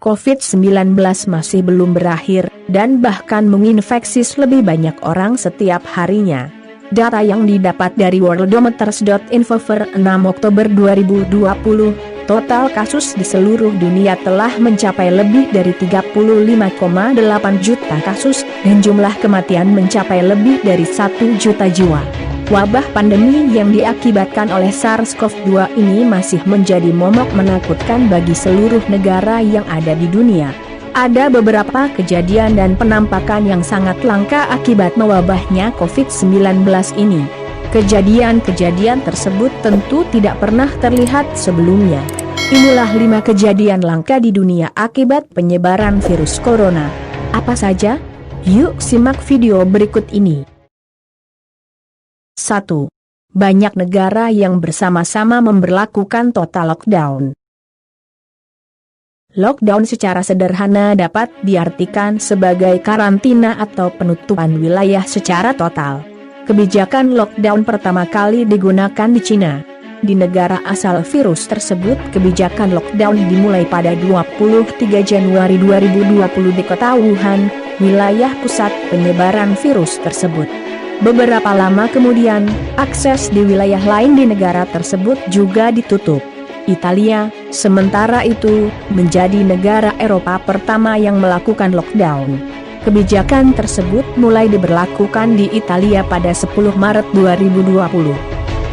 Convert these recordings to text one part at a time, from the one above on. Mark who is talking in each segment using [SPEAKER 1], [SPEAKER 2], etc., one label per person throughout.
[SPEAKER 1] COVID-19 masih belum berakhir, dan bahkan menginfeksi lebih banyak orang setiap harinya. Data yang didapat dari worldometers.info per 6 Oktober 2020, total kasus di seluruh dunia telah mencapai lebih dari 35,8 juta kasus, dan jumlah kematian mencapai lebih dari 1 juta jiwa. Wabah pandemi yang diakibatkan oleh SARS-CoV-2 ini masih menjadi momok menakutkan bagi seluruh negara yang ada di dunia. Ada beberapa kejadian dan penampakan yang sangat langka akibat mewabahnya COVID-19 ini. Kejadian-kejadian tersebut tentu tidak pernah terlihat sebelumnya. Inilah 5 kejadian langka di dunia akibat penyebaran virus corona. Apa saja? Yuk simak video berikut ini. 1. Banyak negara yang bersama-sama memberlakukan total lockdown. Lockdown secara sederhana dapat diartikan sebagai karantina atau penutupan wilayah secara total. Kebijakan lockdown pertama kali digunakan di Cina. Di negara asal virus tersebut, kebijakan lockdown dimulai pada 23 Januari 2020 di kota Wuhan, wilayah pusat penyebaran virus tersebut. Beberapa lama kemudian, akses di wilayah lain di negara tersebut juga ditutup. Italia, sementara itu, menjadi negara Eropa pertama yang melakukan lockdown. Kebijakan tersebut mulai diberlakukan di Italia pada 10 Maret 2020.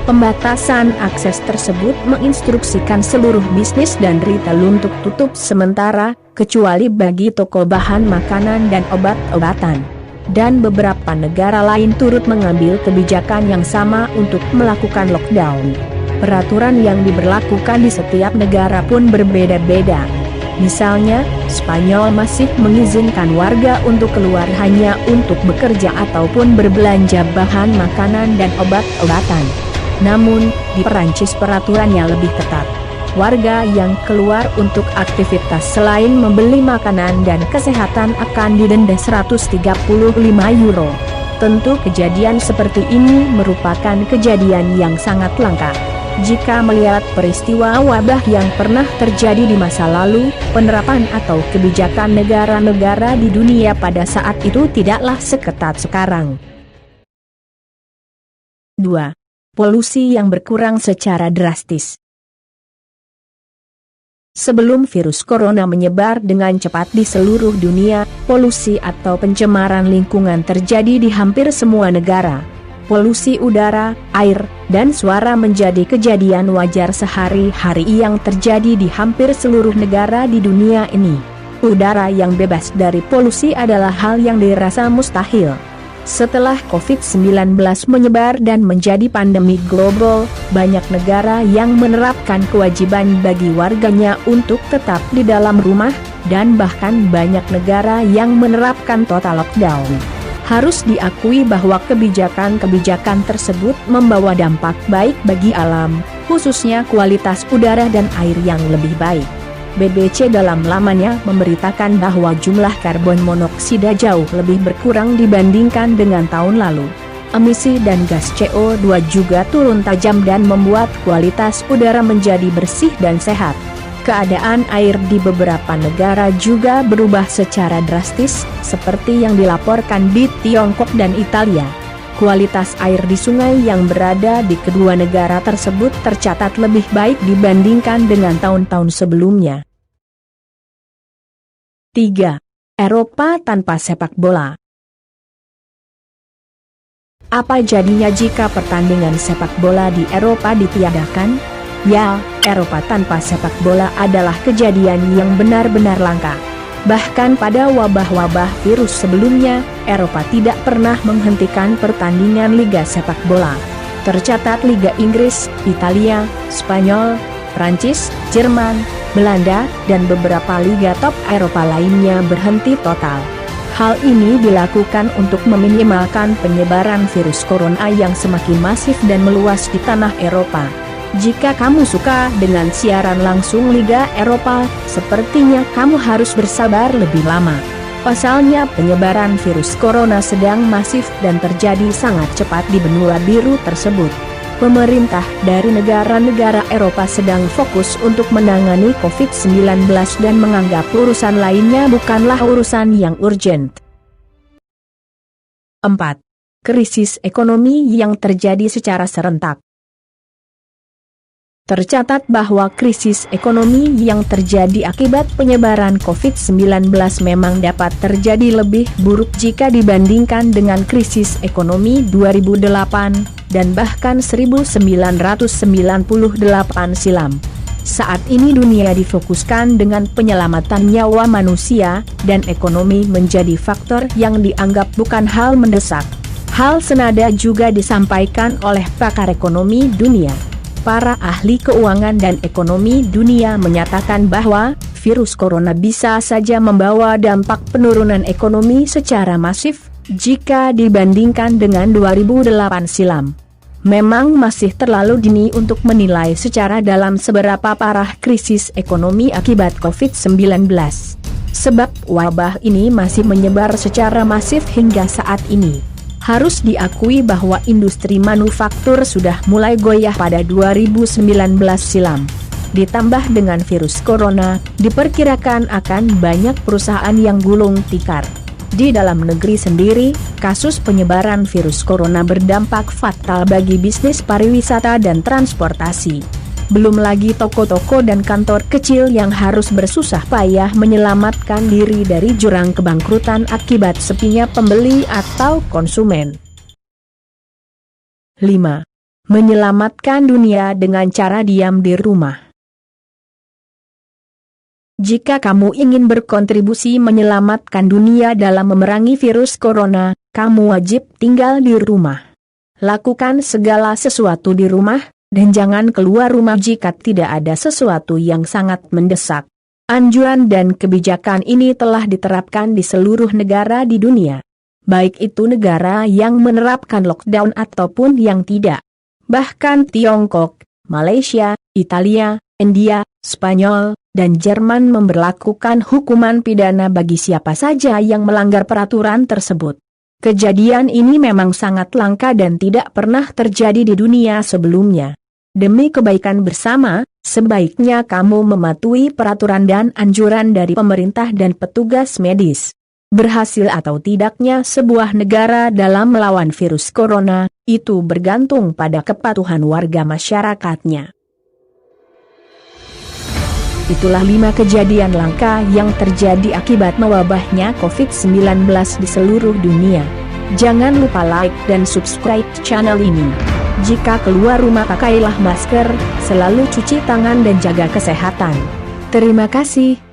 [SPEAKER 1] Pembatasan akses tersebut menginstruksikan seluruh bisnis dan retail untuk tutup sementara, kecuali bagi toko bahan makanan dan obat-obatan. Dan beberapa negara lain turut mengambil kebijakan yang sama untuk melakukan lockdown. Peraturan yang diberlakukan di setiap negara pun berbeda-beda. Misalnya, Spanyol masih mengizinkan warga untuk keluar hanya untuk bekerja ataupun berbelanja bahan makanan dan obat-obatan. Namun, di Perancis peraturannya lebih ketat. Warga yang keluar untuk aktivitas selain membeli makanan dan kesehatan akan didenda 135 euro. Tentu kejadian seperti ini merupakan kejadian yang sangat langka. Jika melihat peristiwa wabah yang pernah terjadi di masa lalu, penerapan atau kebijakan negara-negara di dunia pada saat itu tidaklah seketat sekarang. 2. Polusi yang berkurang secara drastis. Sebelum virus corona menyebar dengan cepat di seluruh dunia, polusi atau pencemaran lingkungan terjadi di hampir semua negara. Polusi udara, air, dan suara menjadi kejadian wajar sehari-hari yang terjadi di hampir seluruh negara di dunia ini. Udara yang bebas dari polusi adalah hal yang dirasa mustahil. Setelah COVID-19 menyebar dan menjadi pandemi global, banyak negara yang menerapkan kewajiban bagi warganya untuk tetap di dalam rumah, dan bahkan banyak negara yang menerapkan total lockdown. Harus diakui bahwa kebijakan-kebijakan tersebut membawa dampak baik bagi alam, khususnya kualitas udara dan air yang lebih baik. BBC dalam lamannya memberitakan bahwa jumlah karbon monoksida jauh lebih berkurang dibandingkan dengan tahun lalu. Emisi dan gas CO2 juga turun tajam dan membuat kualitas udara menjadi bersih dan sehat. Keadaan air di beberapa negara juga berubah secara drastis, seperti yang dilaporkan di Tiongkok dan Italia. Kualitas air di sungai yang berada di kedua negara tersebut tercatat lebih baik dibandingkan dengan tahun-tahun sebelumnya. 3. Eropa tanpa sepak bola. Apa jadinya jika pertandingan sepak bola di Eropa ditiadakan? Ya, Eropa tanpa sepak bola adalah kejadian yang benar-benar langka. Bahkan pada wabah-wabah virus sebelumnya, Eropa tidak pernah menghentikan pertandingan liga sepak bola. Tercatat Liga Inggris, Italia, Spanyol, Prancis, Jerman, Belanda, dan beberapa liga top Eropa lainnya berhenti total. Hal ini dilakukan untuk meminimalkan penyebaran virus corona yang semakin masif dan meluas di tanah Eropa. Jika kamu suka dengan siaran langsung Liga Eropa, sepertinya kamu harus bersabar lebih lama. Pasalnya penyebaran virus corona sedang masif dan terjadi sangat cepat di benua biru tersebut. Pemerintah dari negara-negara Eropa sedang fokus untuk menangani COVID-19 dan menganggap urusan lainnya bukanlah urusan yang urgent. 4. Krisis ekonomi yang terjadi secara serentak. Tercatat bahwa krisis ekonomi yang terjadi akibat penyebaran COVID-19 memang dapat terjadi lebih buruk jika dibandingkan dengan krisis ekonomi 2008 dan bahkan 1998 silam. Saat ini dunia difokuskan dengan penyelamatan nyawa manusia, dan ekonomi menjadi faktor yang dianggap bukan hal mendesak. Hal senada juga disampaikan oleh pakar ekonomi dunia. Para ahli keuangan dan ekonomi dunia menyatakan bahwa virus corona bisa saja membawa dampak penurunan ekonomi secara masif jika dibandingkan dengan 2008 silam. Memang masih terlalu dini untuk menilai secara dalam seberapa parah krisis ekonomi akibat COVID-19. Sebab wabah ini masih menyebar secara masif hingga saat ini. Harus diakui bahwa industri manufaktur sudah mulai goyah pada 2019 silam. Ditambah dengan virus corona, diperkirakan akan banyak perusahaan yang gulung tikar. Di dalam negeri sendiri, kasus penyebaran virus corona berdampak fatal bagi bisnis pariwisata dan transportasi. Belum lagi toko-toko dan kantor kecil yang harus bersusah payah menyelamatkan diri dari jurang kebangkrutan akibat sepinya pembeli atau konsumen. 5. Menyelamatkan dunia dengan cara diam di rumah. Jika kamu ingin berkontribusi menyelamatkan dunia dalam memerangi virus corona, kamu wajib tinggal di rumah. Lakukan segala sesuatu di rumah, dan jangan keluar rumah jika tidak ada sesuatu yang sangat mendesak. Anjuran dan kebijakan ini telah diterapkan di seluruh negara di dunia. Baik itu negara yang menerapkan lockdown ataupun yang tidak. Bahkan Tiongkok, Malaysia, Italia, India, Spanyol, dan Jerman memberlakukan hukuman pidana bagi siapa saja yang melanggar peraturan tersebut. Kejadian ini memang sangat langka dan tidak pernah terjadi di dunia sebelumnya. Demi kebaikan bersama, sebaiknya kamu mematuhi peraturan dan anjuran dari pemerintah dan petugas medis. Berhasil atau tidaknya sebuah negara dalam melawan virus corona, itu bergantung pada kepatuhan warga masyarakatnya. Itulah 5 kejadian langka yang terjadi akibat mewabahnya COVID-19 di seluruh dunia. Jangan lupa like dan subscribe channel ini. Jika keluar rumah pakailah masker, selalu cuci tangan dan jaga kesehatan. Terima kasih.